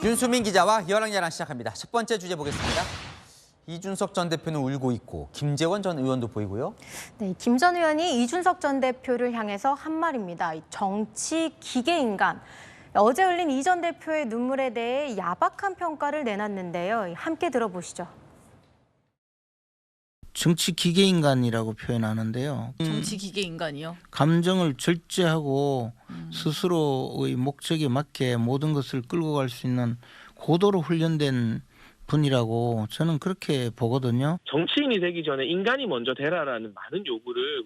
윤수민 기자와 열왕야랑 시작합니다. 첫 번째 주제 보겠습니다. 이준석 전 대표는 울고 있고 김재원 전 의원도 보이고요. 네, 김 전 의원이 이준석 전 대표를 향해서 한 말입니다. 정치 기계인간. 어제 흘린 이 전 대표의 눈물에 대해 야박한 평가를 내놨는데요. 함께 들어보시죠. 정치 기계인간이라고 표현하는데요. 정치 기계 인간이요? 감정을 절제하고 스스로의 목적에 맞게 모든 것을 끌고 갈 수 있는 고도로 훈련된 분이라고 저는 그렇게 보거든요. 정치인이 되기 전에 인간이 먼저 되라라는 많은 요구를.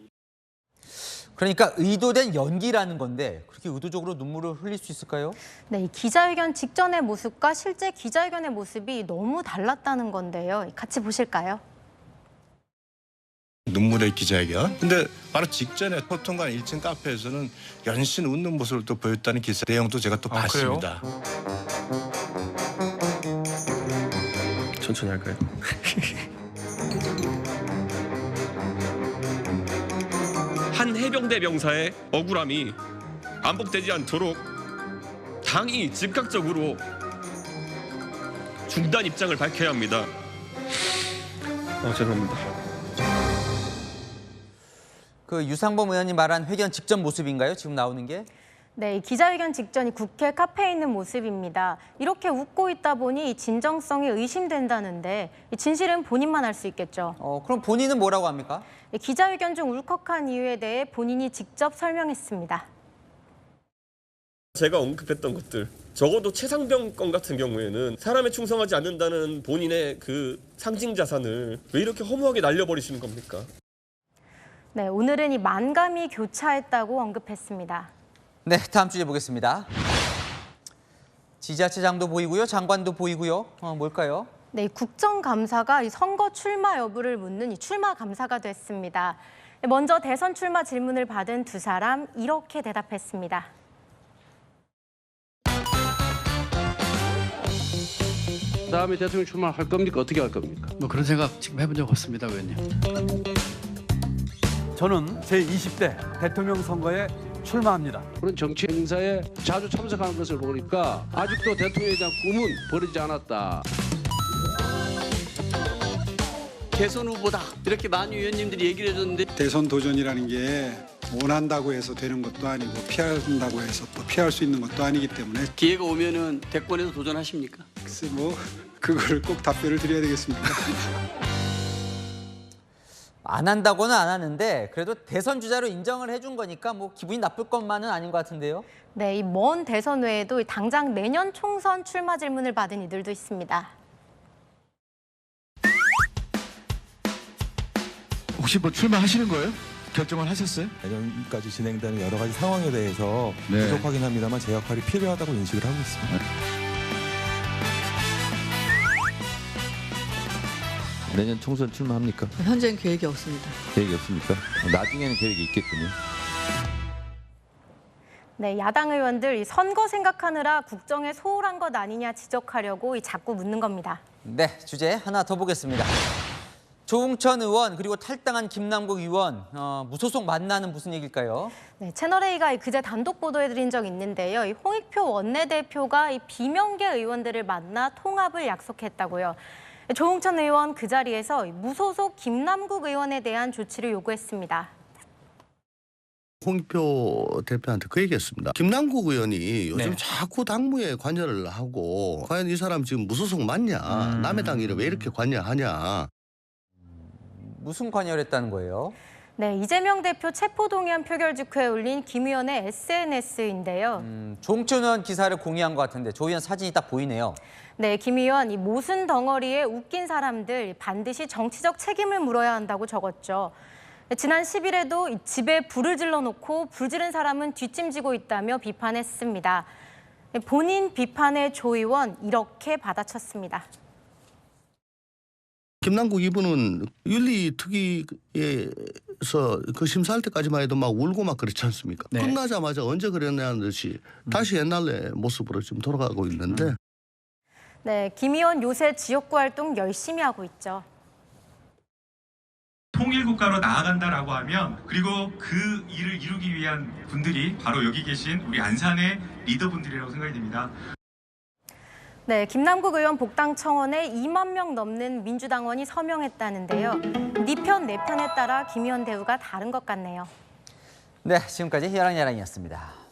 그러니까 의도된 연기라는 건데 그렇게 의도적으로 눈물을 흘릴 수 있을까요? 네, 이 기자회견 직전의 모습과 실제 기자회견의 모습이 너무 달랐다는 건데요. 같이 보실까요? 눈물의 기자회견. 근데 바로 직전에 포통관 1층 카페에서는 연신 웃는 모습을 또 보였다는 기사 내용도 제가 또 봤습니다. 천천히 할까요? 한 해병대 병사의 억울함이 반복되지 않도록 당이 즉각적으로 중단 입장을 밝혀야 합니다. 죄송합니다. 그 유상범 의원님 말한 회견 직전 모습인가요? 지금 나오는 게? 네, 기자회견 직전이 국회 카페에 있는 모습입니다. 이렇게 웃고 있다 보니 진정성이 의심된다는데 진실은 본인만 알 수 있겠죠. 그럼 본인은 뭐라고 합니까? 기자회견 중 울컥한 이유에 대해 본인이 직접 설명했습니다. 제가 언급했던 것들, 적어도 최상병 건 같은 경우에는 사람에 충성하지 않는다는 본인의 그 상징 자산을 왜 이렇게 허무하게 날려버리시는 겁니까? 네, 오늘은 이 만감이 교차했다고 언급했습니다. 네, 다음 주제 보겠습니다. 지자체장도 보이고요, 장관도 보이고요. 뭘까요? 네, 국정감사가 이 선거 출마 여부를 묻는 이 출마 감사가 됐습니다. 먼저 대선 출마 질문을 받은 두 사람 이렇게 대답했습니다. 다음에 대통령 출마할 겁니까? 어떻게 할 겁니까? 뭐 그런 생각 지금 해본 적 없습니다, 의원님. 저는 제20대 대통령 선거에 출마합니다. 그런 정치 행사에 자주 참석하는 것을 보니까 아직도 대통령에 대한 꿈은 버리지 않았다. 대선 후보다 이렇게 많은 의원님들이 얘기를 해줬는데 대선 도전이라는 게 원한다고 해서 되는 것도 아니고 피한다고 해서 또 피할 수 있는 것도 아니기 때문에 기회가 오면은 대권에서 도전하십니까? 글쎄 뭐 그거를 꼭 답변을 드려야 되겠습니다. 안 한다고는 안 하는데 그래도 대선 주자로 인정을 해준 거니까 뭐 기분이 나쁠 것만은 아닌 것 같은데요. 네, 이 먼 대선 외에도 당장 내년 총선 출마 질문을 받은 이들도 있습니다. 혹시 뭐 출마하시는 거예요? 결정을 하셨어요? 내년까지 진행되는 여러 가지 상황에 대해서 부족하긴 합니다만 제 역할이 필요하다고 인식을 하고 있습니다. 내년 총선 출마합니까? 현재는 계획이 없습니다. 계획이 없습니까? 나중에는 계획이 있겠군요. 네, 야당 의원들 선거 생각하느라 국정에 소홀한 것 아니냐 지적하려고 자꾸 묻는 겁니다. 네, 주제 하나 더 보겠습니다. 조웅천 의원 그리고 탈당한 김남국 의원 무소속 만나는 무슨 얘기일까요? 네, 채널A가 그제 단독 보도해드린 적 있는데요. 이 홍익표 원내대표가 이 비명계 의원들을 만나 통합을 약속했다고요. 조웅천 의원 그 자리에서 무소속 김남국 의원에 대한 조치를 요구했습니다. 홍익표 대표한테 그 얘기했습니다. 김남국 의원이 요즘 자꾸 당무에 관여를 하고 과연 이 사람 지금 무소속 맞냐? 남의 당 일에 왜 이렇게 관여하냐? 무슨 관여를 했다는 거예요? 네, 이재명 대표 체포동의안 표결 직후에 올린 김 의원의 SNS인데요. 조웅천 의원 기사를 공유한 것 같은데 조 의원 사진이 딱 보이네요. 네, 김 의원 이 모순 덩어리에 웃긴 사람들 반드시 정치적 책임을 물어야 한다고 적었죠. 지난 10일에도 집에 불을 질러놓고 불 지른 사람은 뒷짐지고 있다며 비판했습니다. 본인 비판에 조 의원 이렇게 받아쳤습니다. 김남국 이분은 윤리특위에서 그 심사할 때까지만 해도 막 울고 막 그렇지 않습니까? 끝나자마자 언제 그랬냐는 듯이 다시 옛날의 모습으로 지금 돌아가고 있는데. 네, 김 의원 요새 지역구 활동 열심히 하고 있죠. 통일국가로 나아간다라고 하면 그리고 그 일을 이루기 위한 분들이 바로 여기 계신 우리 안산의 리더분들이라고 생각이 됩니다. 네, 김남국 의원 복당 청원에 2만 명 넘는 민주당원이 서명했다는데요. 네 편, 내 편에 따라 김 의원 대우가 다른 것 같네요. 네, 지금까지 야랑야랑이었습니다.